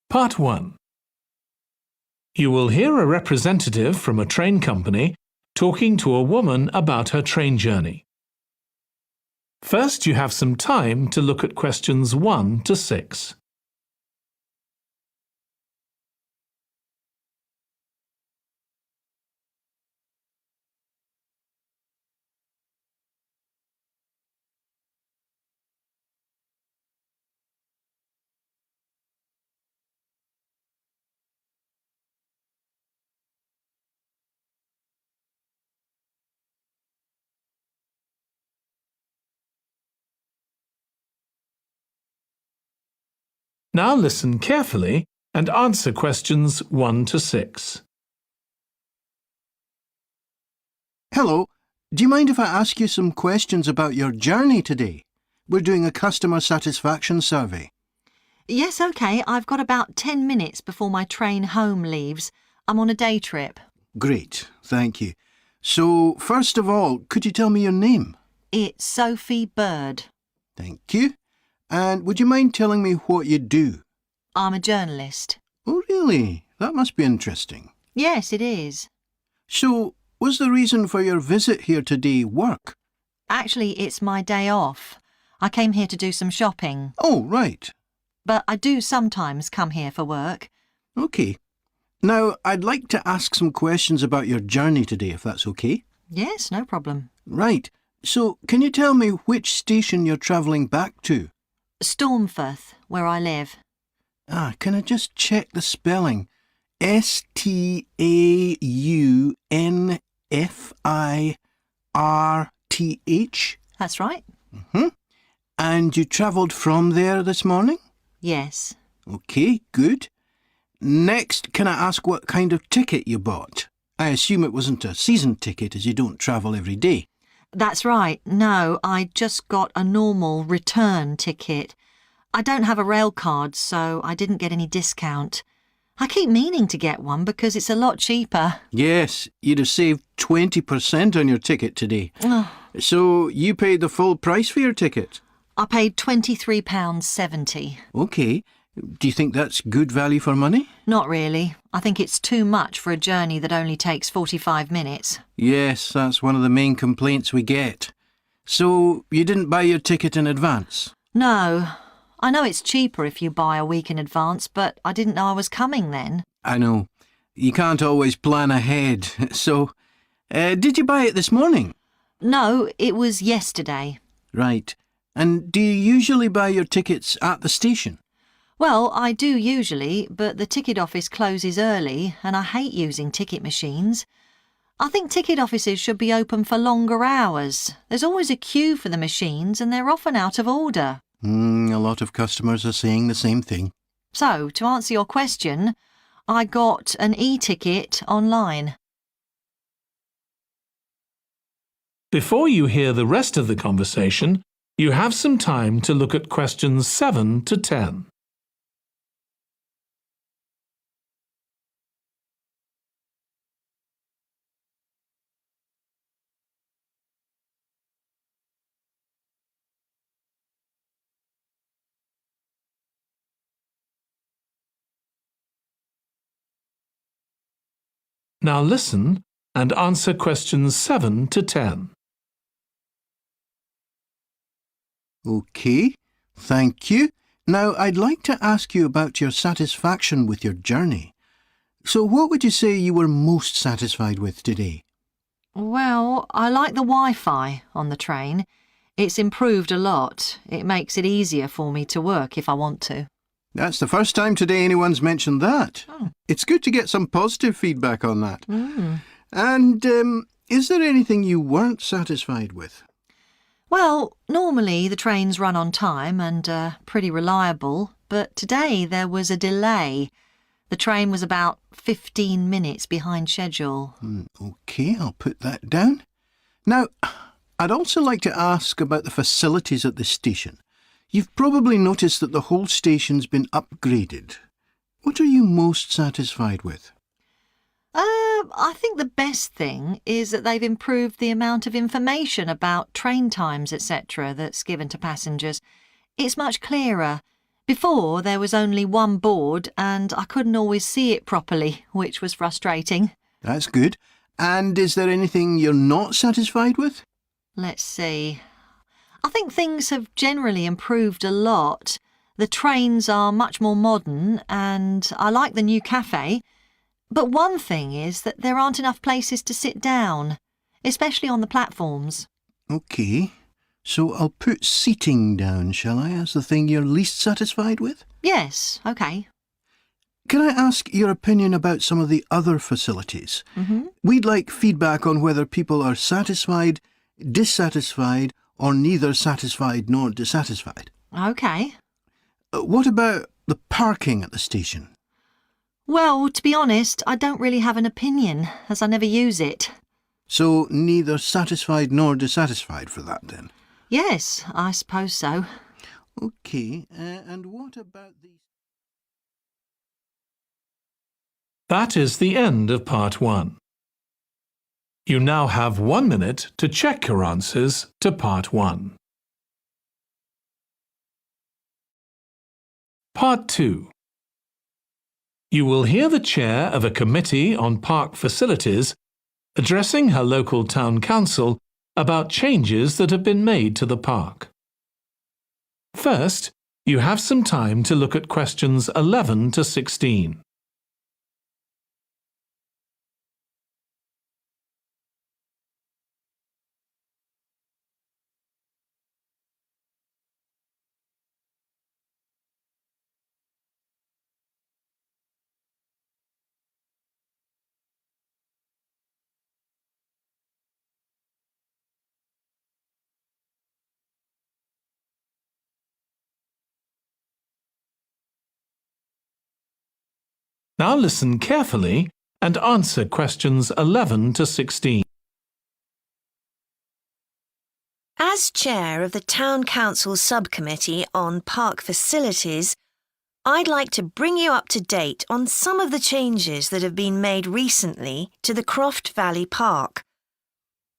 Part 1. You will hear a representative from a train company talking to a woman about her train journey. First, you have some time to look at questions 1 to 6. Now listen carefully and answer questions 1 to 6. Hello, do you mind if I ask you some questions about your journey today? We're doing a customer satisfaction survey. Yes, OK. I've got about 10 minutes before my train home leaves. I'm on a day trip. Great, thank you. So, first of all, could you tell me your name? It's Sophie Bird. Thank you. And would you mind telling me what you do? I'm a journalist. Oh, really? That must be interesting. Yes, it is. So, was the reason for your visit here today work? Actually, it's my day off. I came here to do some shopping. Oh, right. But I do sometimes come here for work. OK. Now, I'd like to ask some questions about your journey today, if that's OK. Yes, no problem. Right. So, can you tell me which station you're travelling back to? Stormforth, where I live. Can I just check the spelling? Staunfirth? That's right. And you travelled from there this morning? Yes. OK, good. Next, can I ask what kind of ticket you bought? I assume it wasn't a season ticket as you don't travel every day. That's right. No, I just got a normal return ticket. I don't have a rail card, so I didn't get any discount. I keep meaning to get one because it's a lot cheaper. Yes, you'd have saved 20% on your ticket today. So you paid the full price for your ticket? I paid £23.70. OK. Do you think that's good value for money? Not really. I think it's too much for a journey that only takes 45 minutes. Yes, that's one of the main complaints we get. So you didn't buy your ticket in advance? No. I know it's cheaper if you buy a week in advance, but I didn't know I was coming then. I know. You can't always plan ahead. So, did you buy it this morning? No, it was yesterday. Right. And do you usually buy your tickets at the station? Well, I do usually, but the ticket office closes early and I hate using ticket machines. I think ticket offices should be open for longer hours. There's always a queue for the machines and they're often out of order. A lot of customers are saying the same thing. So, to answer your question, I got an e-ticket online. Before you hear the rest of the conversation, you have some time to look at questions 7 to 10. Now listen and answer questions 7 to 10. OK, thank you. Now, I'd like to ask you about your satisfaction with your journey. So what would you say you were most satisfied with today? Well, I like the Wi-Fi on the train. It's improved a lot. It makes it easier for me to work if I want to. That's the first time today anyone's mentioned that. It's good to get some positive feedback on that. And is there anything you weren't satisfied with? Well, normally the trains run on time and are pretty reliable, but today there was a delay. The train was about 15 minutes behind schedule. OK, I'll put that down. Now, I'd also like to ask about the facilities at the station. You've probably noticed that the whole station's been upgraded. What are you most satisfied with? I think the best thing is that they've improved the amount of information about train times, etc. that's given to passengers. It's much clearer. Before, there was only one board and I couldn't always see it properly, which was frustrating. That's good. And is there anything you're not satisfied with? Let's see. I think things have generally improved a lot. The trains are much more modern and I like the new cafe. But one thing is that there aren't enough places to sit down, especially on the platforms. OK. So I'll put seating down, shall I, as the thing you're least satisfied with? Yes, OK. Can I ask your opinion about some of the other facilities? Mm-hmm. We'd like feedback on whether people are satisfied, dissatisfied, or neither satisfied nor dissatisfied. OK. What about the parking at the station? Well, to be honest, I don't really have an opinion, as I never use it. So neither satisfied nor dissatisfied for that, then? Yes, I suppose so. OK, and what about the... That is the end of part 1. You now have 1 minute to check your answers to part 1. Part 2. You will hear the chair of a committee on park facilities addressing her local town council about changes that have been made to the park. First, you have some time to look at questions 11 to 16. Now listen carefully and answer questions 11 to 16. As chair of the Town Council Subcommittee on Park Facilities, I'd like to bring you up to date on some of the changes that have been made recently to the Croft Valley Park.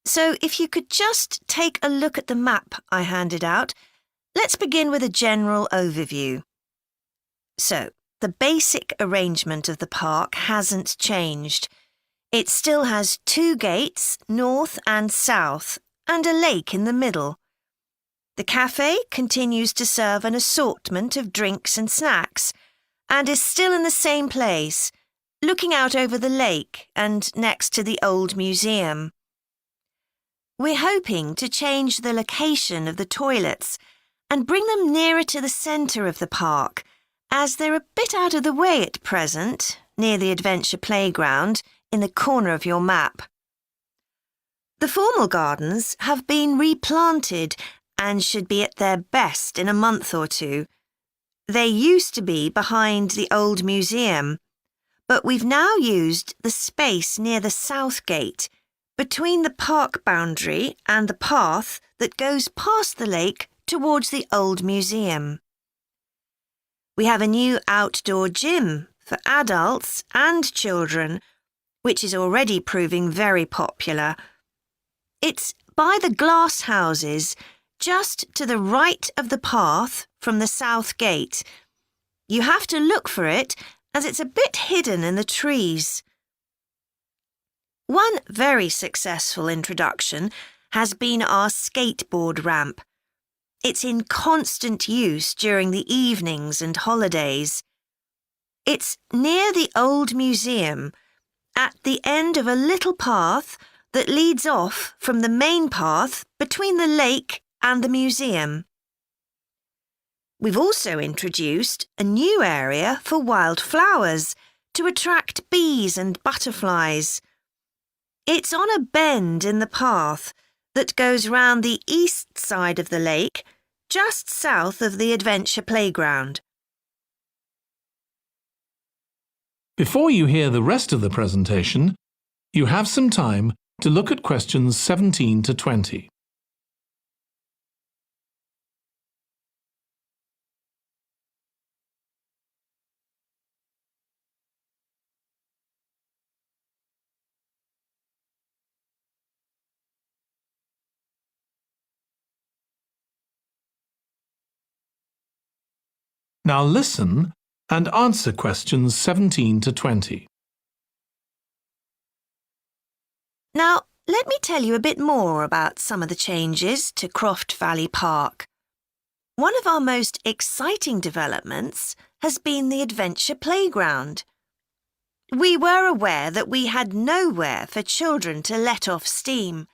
So if you could just take a look at the map I handed out, let's begin with a general overview. So, the basic arrangement of the park hasn't changed. It still has 2 gates, north and south, and a lake in the middle. The cafe continues to serve an assortment of drinks and snacks, and is still in the same place, looking out over the lake and next to the old museum. We're hoping to change the location of the toilets and bring them nearer to the centre of the park, as they're a bit out of the way at present, near the adventure playground, in the corner of your map. The formal gardens have been replanted and should be at their best in a month or 2. They used to be behind the old museum, but we've now used the space near the south gate, between the park boundary and the path that goes past the lake towards the old museum. We have a new outdoor gym for adults and children, which is already proving very popular. It's by the glass houses, just to the right of the path from the south gate. You have to look for it, as it's a bit hidden in the trees. One very successful introduction has been our skateboard ramp. It's in constant use during the evenings and holidays. It's near the old museum, at the end of a little path that leads off from the main path between the lake and the museum. We've also introduced a new area for wildflowers to attract bees and butterflies. It's on a bend in the path that goes round the east side of the lake, just south of the adventure playground. Before you hear the rest of the presentation, you have some time to look at questions 17 to 20. Now listen and answer questions 17 to 20. Now, let me tell you a bit more about some of the changes to Croft Valley Park. One of our most exciting developments has been the Adventure Playground. We were aware that we had nowhere for children to let off steam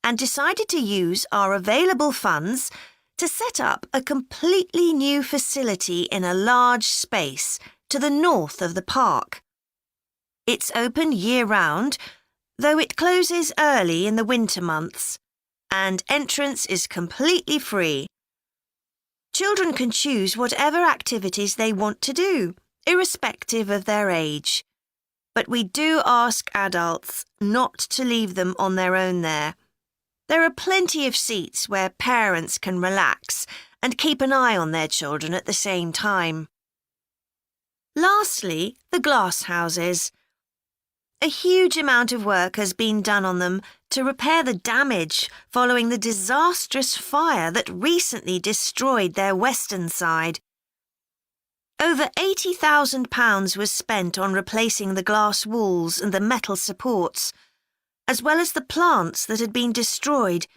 and decided to use our available funds to set up a completely new facility in a large space to the north of the park. It's open year-round, though it closes early in the winter months, and entrance is completely free. Children can choose whatever activities they want to do, irrespective of their age. But we do ask adults not to leave them on their own there. There are plenty of seats where parents can relax and keep an eye on their children at the same time. Lastly, the glass houses. A huge amount of work has been done on them to repair the damage following the disastrous fire that recently destroyed their western side. Over £80,000 was spent on replacing the glass walls and the metal supports, as well as the plants that had been destroyed,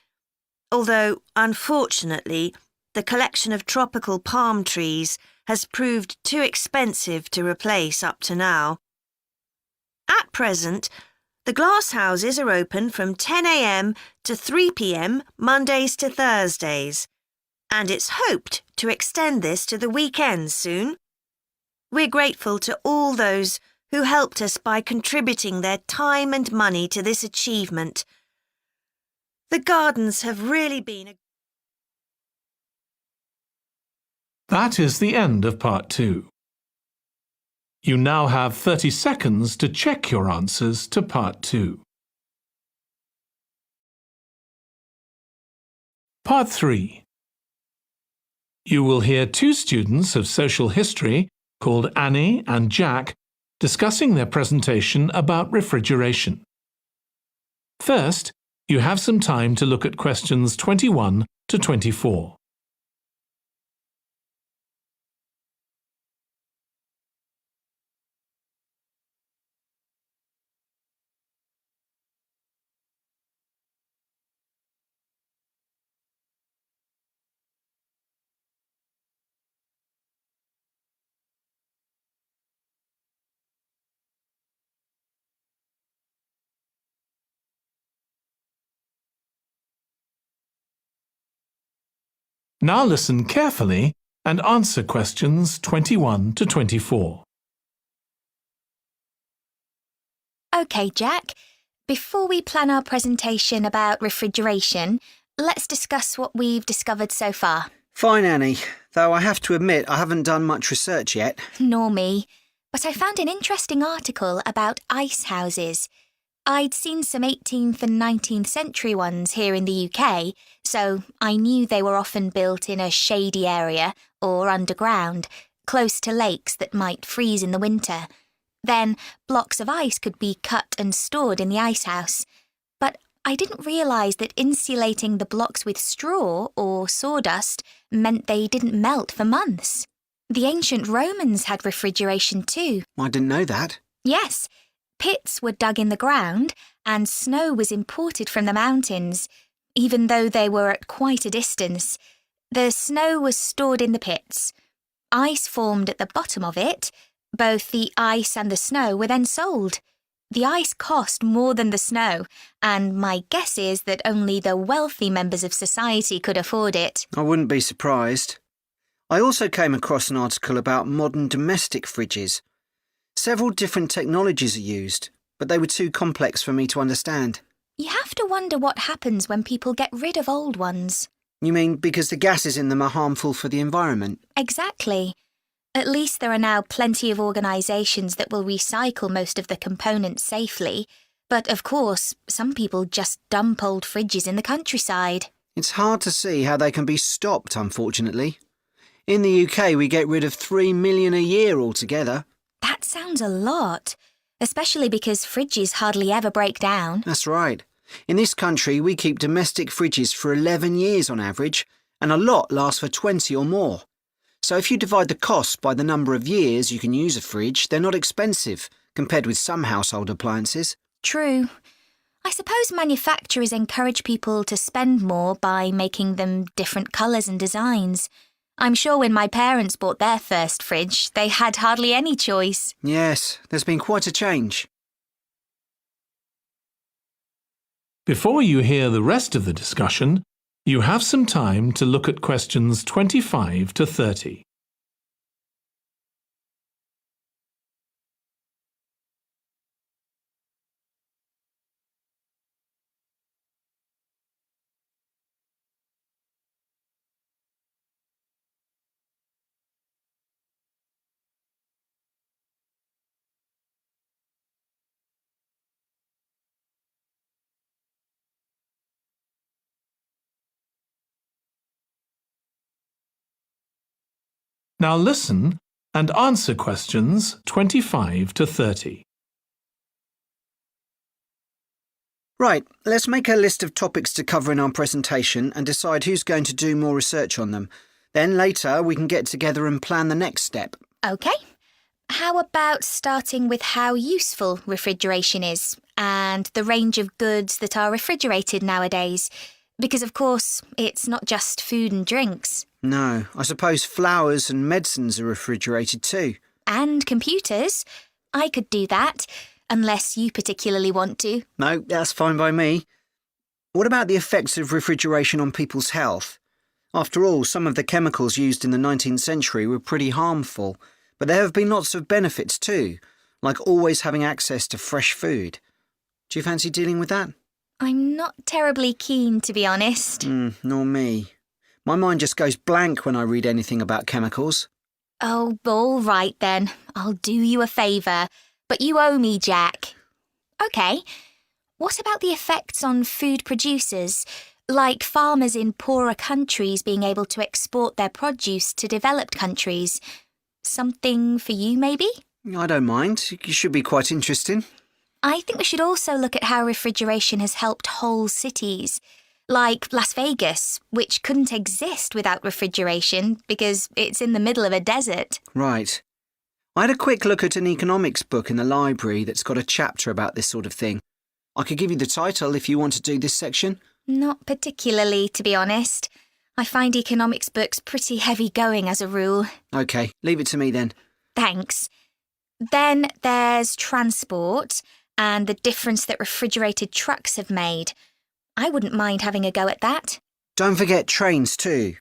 although, unfortunately, the collection of tropical palm trees has proved too expensive to replace up to now. At present, the glass houses are open from 10 a.m. to 3 p.m. Mondays to Thursdays, and it's hoped to extend this to the weekends soon. We're grateful to all those who helped us by contributing their time and money to this achievement. The gardens have really been a... That is the end of part 2. You now have 30 seconds to check your answers to part 2. Part 3. You will hear 2 students of social history called Annie and Jack discussing their presentation about refrigeration. First, you have some time to look at questions 21 to 24. Now listen carefully and answer questions 21 to 24. OK, Jack. Before we plan our presentation about refrigeration, let's discuss what we've discovered so far. Fine, Annie, though I have to admit I haven't done much research yet. Nor me. But I found an interesting article about ice houses. I'd seen some 18th and 19th century ones here in the UK, so I knew they were often built in a shady area or underground, close to lakes that might freeze in the winter. Then blocks of ice could be cut and stored in the ice house. But I didn't realise that insulating the blocks with straw or sawdust meant they didn't melt for months. The ancient Romans had refrigeration too. I didn't know that. Yes. Pits were dug in the ground and snow was imported from the mountains, even though they were at quite a distance. The snow was stored in the pits. Ice formed at the bottom of it. Both the ice and the snow were then sold. The ice cost more than the snow, and my guess is that only the wealthy members of society could afford it. I wouldn't be surprised. I also came across an article about modern domestic fridges. Several different technologies are used, but they were too complex for me to understand. You have to wonder what happens when people get rid of old ones. You mean because the gases in them are harmful for the environment? Exactly. At least there are now plenty of organisations that will recycle most of the components safely. But of course, some people just dump old fridges in the countryside. It's hard to see how they can be stopped, unfortunately. In the UK, we get rid of 3 million a year altogether. That sounds a lot, especially because fridges hardly ever break down. That's right. In this country, we keep domestic fridges for 11 years on average, and a lot lasts for 20 or more. So if you divide the cost by the number of years you can use a fridge, they're not expensive, compared with some household appliances. True. I suppose manufacturers encourage people to spend more by making them different colours and designs. I'm sure when my parents bought their first fridge, they had hardly any choice. Yes, there's been quite a change. Before you hear the rest of the discussion, you have some time to look at questions 25 to 30. Now listen and answer questions 25 to 30. Right, let's make a list of topics to cover in our presentation and decide who's going to do more research on them. Then later we can get together and plan the next step. OK. How about starting with how useful refrigeration is and the range of goods that are refrigerated nowadays? Because, of course, it's not just food and drinks. No, I suppose flowers and medicines are refrigerated too. And computers. I could do that, unless you particularly want to. No, that's fine by me. What about the effects of refrigeration on people's health? After all, some of the chemicals used in the 19th century were pretty harmful, but there have been lots of benefits too, like always having access to fresh food. Do you fancy dealing with that? I'm not terribly keen, to be honest. Nor me. My mind just goes blank when I read anything about chemicals. Oh, all right then. I'll do you a favour. But you owe me, Jack. OK. What about the effects on food producers? Like farmers in poorer countries being able to export their produce to developed countries. Something for you, maybe? I don't mind. It should be quite interesting. I think we should also look at how refrigeration has helped whole cities. Like Las Vegas, which couldn't exist without refrigeration because it's in the middle of a desert. Right. I had a quick look at an economics book in the library that's got a chapter about this sort of thing. I could give you the title if you want to do this section. Not particularly, to be honest. I find economics books pretty heavy going as a rule. OK, leave it to me then. Thanks. Then there's transport and the difference that refrigerated trucks have made. I wouldn't mind having a go at that. Don't forget trains too.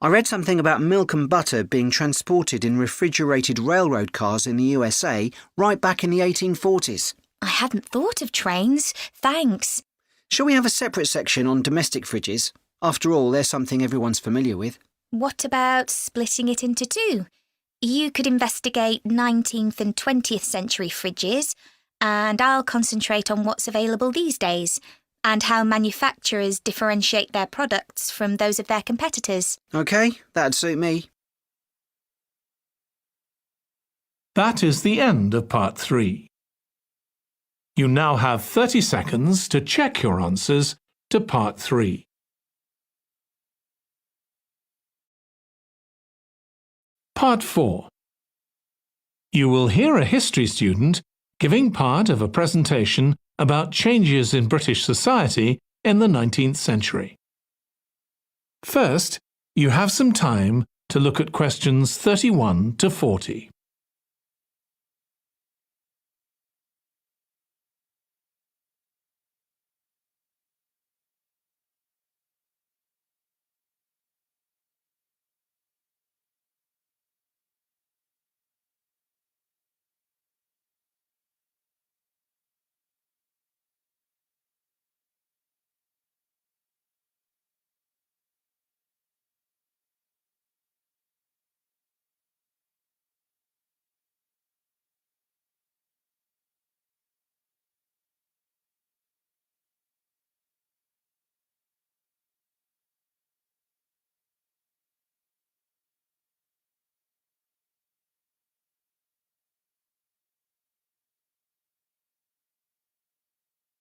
I read something about milk and butter being transported in refrigerated railroad cars in the USA right back in the 1840s. I hadn't thought of trains. Thanks. Shall we have a separate section on domestic fridges? After all, they're something everyone's familiar with. What about splitting it into two? You could investigate 19th and 20th century fridges, and I'll concentrate on what's available these days, and how manufacturers differentiate their products from those of their competitors. OK, that'd suit me. That is the end of part 3. You now have 30 seconds to check your answers to part 3. Part 4. You will hear a history student giving part of a presentation about changes in British society in the 19th century. First, you have some time to look at questions 31 to 40.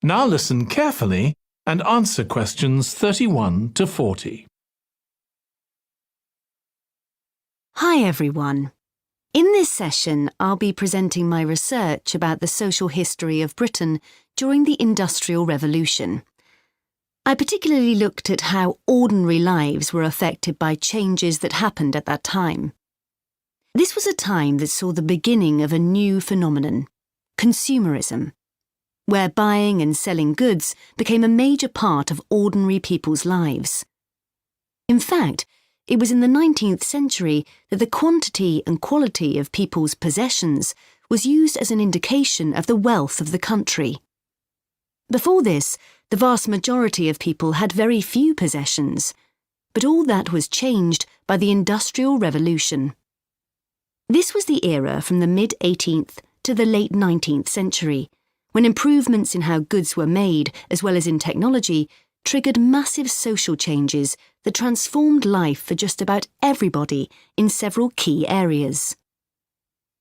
Now listen carefully and answer questions 31 to 40. Hi everyone. In this session, I'll be presenting my research about the social history of Britain during the Industrial Revolution. I particularly looked at how ordinary lives were affected by changes that happened at that time. This was a time that saw the beginning of a new phenomenon, consumerism, where buying and selling goods became a major part of ordinary people's lives. In fact, it was in the 19th century that the quantity and quality of people's possessions was used as an indication of the wealth of the country. Before this, the vast majority of people had very few possessions, but all that was changed by the Industrial Revolution. This was the era from the mid-18th to the late 19th century, when improvements in how goods were made, as well as in technology, triggered massive social changes that transformed life for just about everybody in several key areas.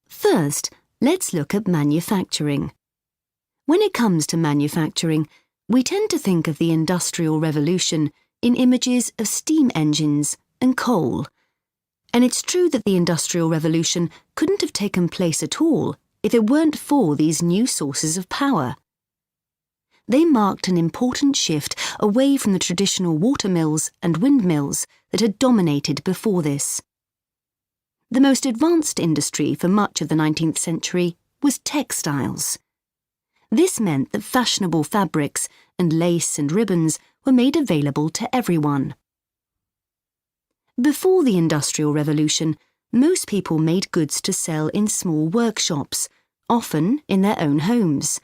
First, let's look at manufacturing. When it comes to manufacturing, we tend to think of the Industrial Revolution in images of steam engines and coal. And it's true that the Industrial Revolution couldn't have taken place at all if it weren't for these new sources of power. They marked an important shift away from the traditional watermills and windmills that had dominated before this. The most advanced industry for much of the 19th century was textiles. This meant that fashionable fabrics and lace and ribbons were made available to everyone. Before the Industrial Revolution, most people made goods to sell in small workshops, often in their own homes.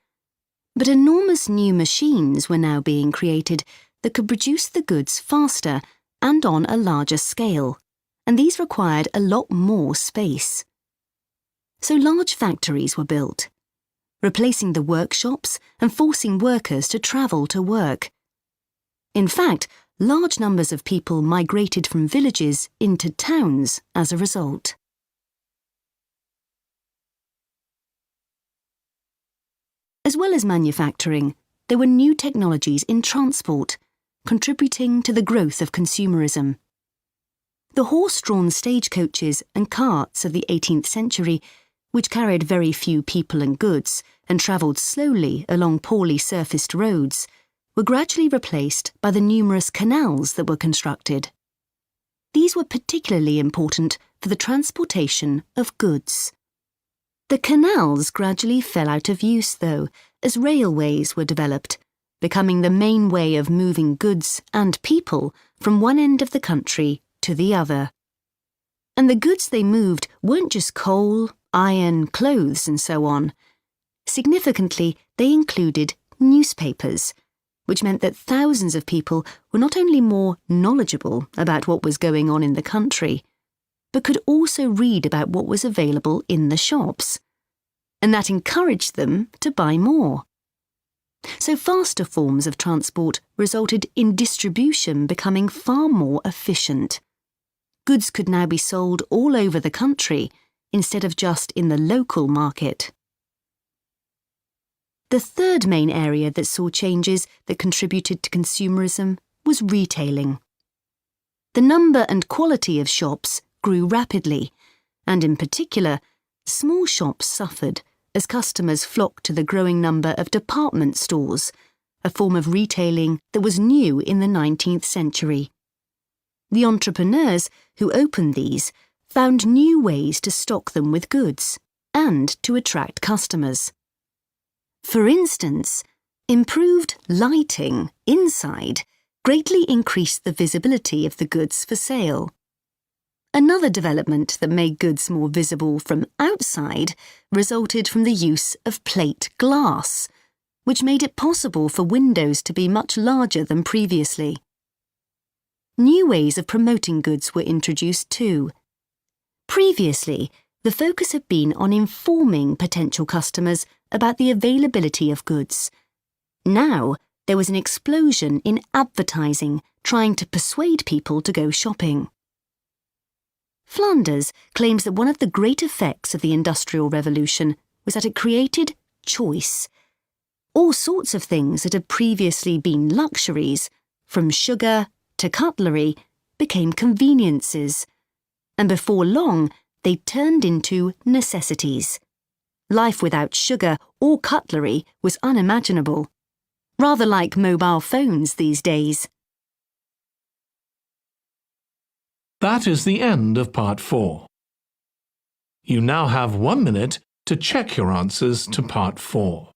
But enormous new machines were now being created that could produce the goods faster and on a larger scale, and these required a lot more space. So large factories were built, replacing the workshops and forcing workers to travel to work. In fact, large numbers of people migrated from villages into towns as a result. As well as manufacturing, there were new technologies in transport, contributing to the growth of consumerism. The horse-drawn stagecoaches and carts of the 18th century, which carried very few people and goods and travelled slowly along poorly surfaced roads, were gradually replaced by the numerous canals that were constructed. These were particularly important for the transportation of goods. The canals gradually fell out of use, though, as railways were developed, becoming the main way of moving goods and people from one end of the country to the other. And the goods they moved weren't just coal, iron, clothes, and so on. Significantly, they included newspapers, which meant that thousands of people were not only more knowledgeable about what was going on in the country, but could also read about what was available in the shops. And that encouraged them to buy more. So faster forms of transport resulted in distribution becoming far more efficient. Goods could now be sold all over the country instead of just in the local market. The third main area that saw changes that contributed to consumerism was retailing. The number and quality of shops grew rapidly, and in particular, small shops suffered as customers flocked to the growing number of department stores, a form of retailing that was new in the 19th century. The entrepreneurs who opened these found new ways to stock them with goods and to attract customers. For instance, improved lighting inside greatly increased the visibility of the goods for sale. Another development that made goods more visible from outside resulted from the use of plate glass, which made it possible for windows to be much larger than previously. New ways of promoting goods were introduced too. Previously, the focus had been on informing potential customers about the availability of goods. Now, there was an explosion in advertising trying to persuade people to go shopping. Flanders claims that one of the great effects of the Industrial Revolution was that it created choice. All sorts of things that had previously been luxuries, from sugar to cutlery, became conveniences. and before long they turned into necessities. Life without sugar or cutlery was unimaginable. Rather like mobile phones these days. That is the end of part 4. You now have 1 minute to check your answers to part 4.